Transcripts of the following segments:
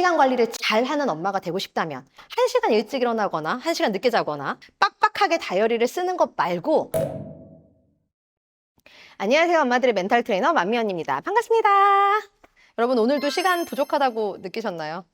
시간 관리를 잘 하는 엄마가 되고 싶다면 1시간 일찍 일어나거나 1시간 늦게 자거나 빡빡하게 다이어리를 쓰는 것 말고. 안녕하세요, 엄마들의 멘탈 트레이너 만미 언니입니다. 반갑습니다. 여러분, 오늘도 시간 부족하다고 느끼셨나요?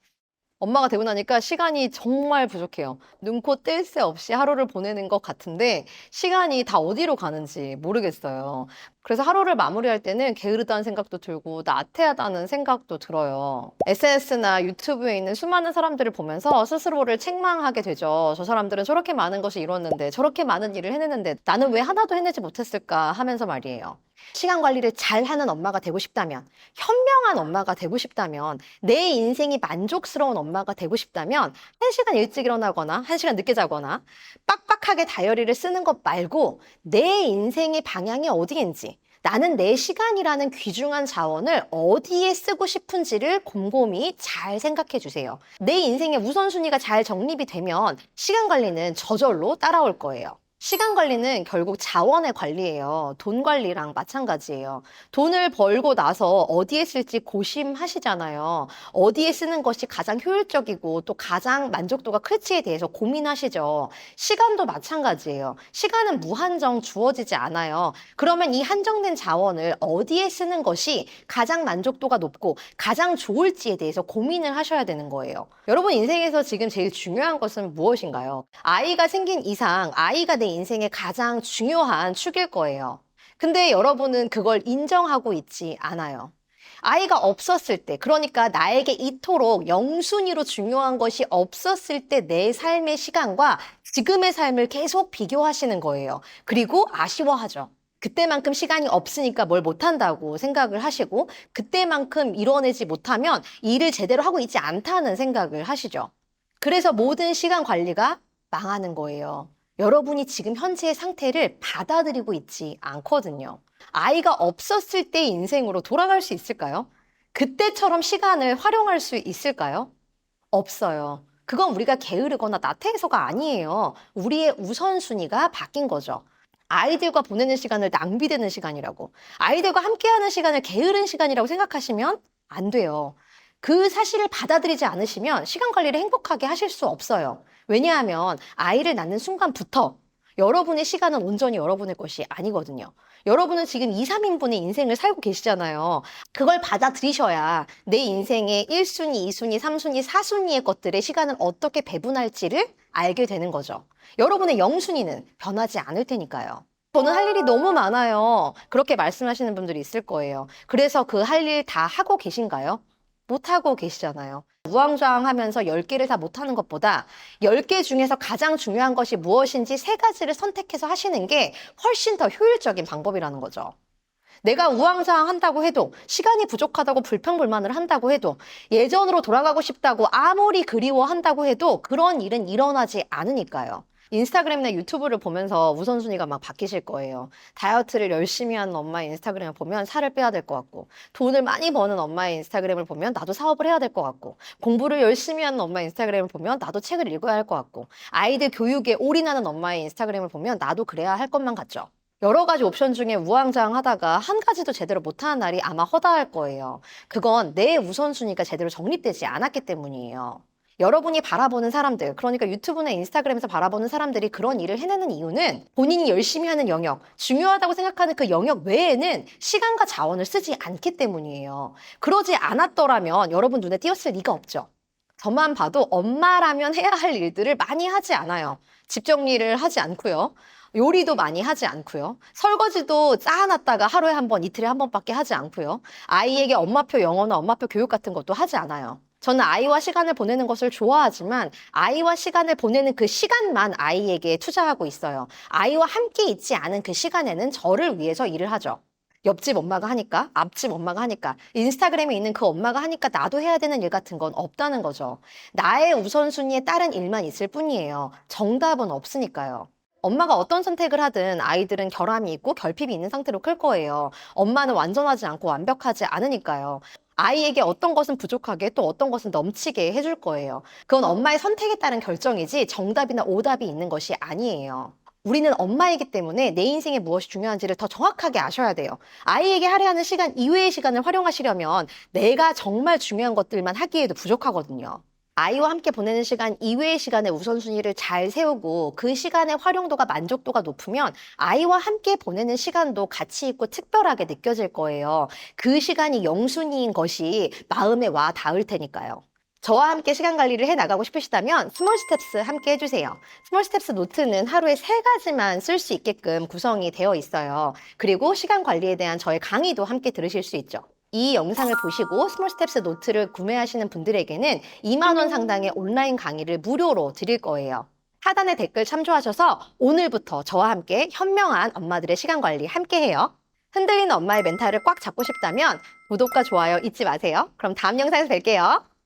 엄마가 되고 나니까 시간이 정말 부족해요. 눈코 뜰 새 없이 하루를 보내는 것 같은데 시간이 다 어디로 가는지 모르겠어요. 그래서 하루를 마무리할 때는 게으르다는 생각도 들고 나태하다는 생각도 들어요. SNS나 유튜브에 있는 수많은 사람들을 보면서 스스로를 책망하게 되죠. 저 사람들은 저렇게 많은 것을 이뤘는데, 저렇게 많은 일을 해냈는데 나는 왜 하나도 해내지 못했을까 하면서 말이에요. 시간 관리를 잘 하는 엄마가 되고 싶다면, 현명한 엄마가 되고 싶다면, 내 인생이 만족스러운 엄마가 되고 싶다면 1시간 일찍 일어나거나 1시간 늦게 자거나 빡빡하게 다이어리를 쓰는 것 말고 내 인생의 방향이 어디인지, 나는 내 시간이라는 귀중한 자원을 어디에 쓰고 싶은지를 곰곰이 잘 생각해 주세요. 내 인생의 우선순위가 잘 정립이 되면 시간 관리는 저절로 따라올 거예요. 시간 관리는 결국 자원의 관리예요. 돈 관리랑 마찬가지예요. 돈을 벌고 나서 어디에 쓸지 고심하시잖아요. 어디에 쓰는 것이 가장 효율적이고 또 가장 만족도가 클지에 대해서 고민하시죠. 시간도 마찬가지예요. 시간은 무한정 주어지지 않아요. 그러면 이 한정된 자원을 어디에 쓰는 것이 가장 만족도가 높고 가장 좋을지에 대해서 고민을 하셔야 되는 거예요. 여러분 인생에서 지금 제일 중요한 것은 무엇인가요? 아이가 생긴 이상 아이가 내 인생의 가장 중요한 축일 거예요. 근데 여러분은 그걸 인정하고 있지 않아요. 아이가 없었을 때, 그러니까 나에게 이토록 영순위로 중요한 것이 없었을 때 내 삶의 시간과 지금의 삶을 계속 비교하시는 거예요. 그리고 아쉬워하죠. 그때만큼 시간이 없으니까 뭘 못한다고 생각을 하시고, 그때만큼 이뤄내지 못하면 일을 제대로 하고 있지 않다는 생각을 하시죠. 그래서 모든 시간 관리가 망하는 거예요. 여러분이 지금 현재의 상태를 받아들이고 있지 않거든요. 아이가 없었을 때의 인생으로 돌아갈 수 있을까요? 그때처럼 시간을 활용할 수 있을까요? 없어요. 그건 우리가 게으르거나 나태해서가 아니에요. 우리의 우선순위가 바뀐 거죠. 아이들과 보내는 시간을 낭비되는 시간이라고, 아이들과 함께하는 시간을 게으른 시간이라고 생각하시면 안 돼요. 그 사실을 받아들이지 않으시면 시간 관리를 행복하게 하실 수 없어요. 왜냐하면 아이를 낳는 순간부터 여러분의 시간은 온전히 여러분의 것이 아니거든요. 여러분은 지금 2, 3인분의 인생을 살고 계시잖아요. 그걸 받아들이셔야 내 인생의 1순위, 2순위, 3순위, 4순위의 것들의 시간을 어떻게 배분할지를 알게 되는 거죠. 여러분의 0순위는 변하지 않을 테니까요. 저는 할 일이 너무 많아요. 그렇게 말씀하시는 분들이 있을 거예요. 그래서 그 할 일 다 하고 계신가요? 못하고 계시잖아요. 우왕좌왕하면서 10개를 다 못하는 것보다 10개 중에서 가장 중요한 것이 무엇인지 3가지를 선택해서 하시는 게 훨씬 더 효율적인 방법이라는 거죠. 내가 우왕좌왕 한다고 해도, 시간이 부족하다고 불평불만을 한다고 해도, 예전으로 돌아가고 싶다고 아무리 그리워한다고 해도 그런 일은 일어나지 않으니까요. 인스타그램이나 유튜브를 보면서 우선순위가 막 바뀌실 거예요. 다이어트를 열심히 하는 엄마의 인스타그램을 보면 살을 빼야 될 것 같고, 돈을 많이 버는 엄마의 인스타그램을 보면 나도 사업을 해야 될 것 같고, 공부를 열심히 하는 엄마의 인스타그램을 보면 나도 책을 읽어야 할 것 같고, 아이들 교육에 올인하는 엄마의 인스타그램을 보면 나도 그래야 할 것만 같죠. 여러 가지 옵션 중에 우왕좌왕하다가 한 가지도 제대로 못하는 날이 아마 허다할 거예요. 그건 내 우선순위가 제대로 정립되지 않았기 때문이에요. 여러분이 바라보는 사람들, 그러니까 유튜브나 인스타그램에서 바라보는 사람들이 그런 일을 해내는 이유는 본인이 열심히 하는 영역, 중요하다고 생각하는 그 영역 외에는 시간과 자원을 쓰지 않기 때문이에요. 그러지 않았더라면 여러분 눈에 띄었을 리가 없죠. 저만 봐도 엄마라면 해야 할 일들을 많이 하지 않아요. 집 정리를 하지 않고요. 요리도 많이 하지 않고요. 설거지도 쌓아놨다가 하루에 한 번, 이틀에 한 번밖에 하지 않고요. 아이에게 엄마표 영어나 엄마표 교육 같은 것도 하지 않아요. 저는 아이와 시간을 보내는 것을 좋아하지만 아이와 시간을 보내는 그 시간만 아이에게 투자하고 있어요. 아이와 함께 있지 않은 그 시간에는 저를 위해서 일을 하죠. 옆집 엄마가 하니까, 앞집 엄마가 하니까, 인스타그램에 있는 그 엄마가 하니까 나도 해야 되는 일 같은 건 없다는 거죠. 나의 우선순위에 따른 일만 있을 뿐이에요. 정답은 없으니까요. 엄마가 어떤 선택을 하든 아이들은 결함이 있고 결핍이 있는 상태로 클 거예요. 엄마는 완전하지 않고 완벽하지 않으니까요. 아이에게 어떤 것은 부족하게 또 어떤 것은 넘치게 해줄 거예요. 그건 엄마의 선택에 따른 결정이지 정답이나 오답이 있는 것이 아니에요. 우리는 엄마이기 때문에 내 인생에 무엇이 중요한지를 더 정확하게 아셔야 돼요. 아이에게 할애하는 시간 이외의 시간을 활용하시려면 내가 정말 중요한 것들만 하기에도 부족하거든요. 아이와 함께 보내는 시간 이외의 시간의 우선순위를 잘 세우고 그 시간의 활용도가 만족도가 높으면 아이와 함께 보내는 시간도 가치 있고 특별하게 느껴질 거예요. 그 시간이 영순위인 것이 마음에 와 닿을 테니까요. 저와 함께 시간 관리를 해 나가고 싶으시다면 스몰 스텝스 함께 해주세요. 스몰 스텝스 노트는 하루에 3가지만 쓸 수 있게끔 구성이 되어 있어요. 그리고 시간 관리에 대한 저의 강의도 함께 들으실 수 있죠. 이 영상을 보시고 스몰 스텝스 노트를 구매하시는 분들에게는 2만 원 상당의 온라인 강의를 무료로 드릴 거예요. 하단에 댓글 참조하셔서 오늘부터 저와 함께 현명한 엄마들의 시간 관리 함께 해요. 흔들리는 엄마의 멘탈을 꽉 잡고 싶다면 구독과 좋아요 잊지 마세요. 그럼 다음 영상에서 뵐게요.